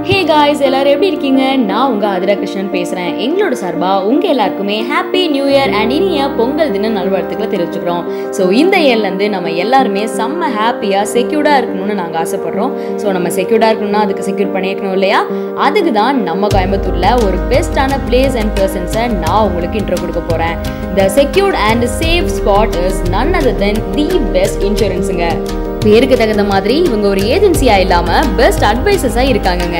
Hey guys, எல்லாரும் எப்படி இருக்கீங்க? நான் உங்க ஆதிரா கிருஷ்ணன் பேசுறேன். எங்களோட சார்பா உங்க எல்லாருக்குமே ஹாப்பி நியூ இயர் அண்ட் இனிய பொங்கல் தின நல்வாழ்த்துக்களை தெரிவிச்சுக்கிறோம். ஸோ இந்த இயர்ல இருந்து நம்ம எல்லாருமே செம்ம ஹாப்பியா செக்யூர்டா இருக்கணும்னு நாங்க ஆசைப்படுறோம். ஸோ நம்ம செக்யூர்டா இருக்கணும்னா அதுக்கு செக்யூர் பண்ணிக்கணும் இல்லையா? அதுக்கு தான் நம்ம கோயம்புத்தூர்ல ஒரு பெஸ்டான பிளேஸ் அண்ட் பர்சன்ஸை நான் உங்களுக்கு இன்ட்ரோ கொடுக்க போறேன். The secured and safe spot is none other than the best insurance-ங்க. பேருக்கு தகுந்த மாதிரி இவங்க ஒரு ஏஜென்சியா இல்லாம பெஸ்ட் அட்வைசஸா இருக்காங்கங்க.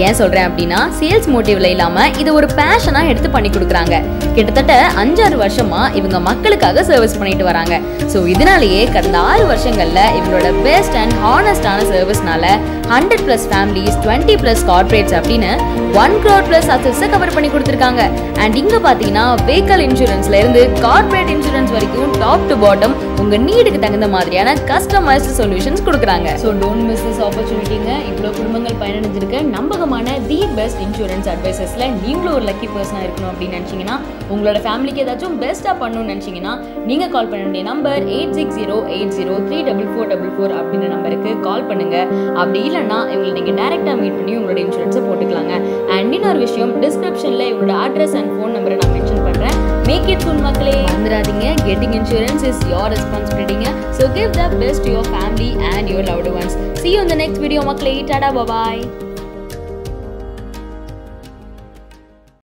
ஏன் சொல்றேன் அப்படின்னா சேல்ஸ் மோட்டிவ்ல இல்லாம இது ஒரு பேஷனா எடுத்து பண்ணி கொடுக்குறாங்க. கிட்டத்தட்ட 5-6 வருஷமா இவங்க மக்களுக்காக சர்வீஸ் பண்ணிட்டு வராங்க. ஸோ இதனாலேயே கடந்த 6 வருஷங்கள்ல இவங்களோட பெஸ்ட் அண்ட் ஹானஸ்டான சர்வீஸ்னால 100+ ஃபேமிலிஸ் 20+ கார்பரேட்ஸ் அப்படின்னு 1 crore+ அசெட்ஸை கவர் பண்ணி கொடுத்துருக்காங்க. அண்ட் இங்க பாத்தீங்கன்னா வெஹிக்கல் இன்சூரன்ஸ்ல இருந்து கார்பரேட் இன்சூரன்ஸ் வரைக்கும் டாப் டு பாட்டம் உங்க நீடுக்கு தகுந்த மாதிரியான கஸ்டமைஸ்டு சொல்யூஷன்ஸ் கொடுக்குறாங்க. ஸோ டோன்ட் மிஸ் திஸ் ஆப்பர்ச்சுனிட்டிங்க. இவ்வளோ குடும்பங்கள் பயனடைஞ்சிருக்க நம்பகமான தி பெஸ்ட் இன்சூரன்ஸ் அட்வைசஸ்ல நீங்களும் ஒரு லக்கி பர்சனாக இருக்கணும் அப்படின்னு நினச்சிங்கன்னா, உங்களோட ஃபேமிலிக்கு ஏதாச்சும் பெஸ்ட்டாக பண்ணணும்னு நினச்சிங்கன்னா நீங்கள் கால் பண்ண வேண்டிய நம்பர் 8608034444 அப்படின்ற நம்பருக்கு கால் பண்ணுங்க. அப்படி இல்லைன்னா இவங்களை நீங்கள் டேரெக்டாக மீட் பண்ணி உங்களோட இன்சூரன்ஸை போட்டுக்கலாங்க. அண்ட் இன்னொரு விஷயம், டிஸ்கிரிப்ஷனில் இவங்களோட அட்ரஸ் அண்ட் ஃபோன் நம்பரை நான் மென்ஷன் பண்ணுறேன். Make it soon மக்களே. மறந்துடாதீங்க, getting insurance is your responsibility. So give the best to your family and your loved ones. See you in the next video மக்களே. Tada, bye bye.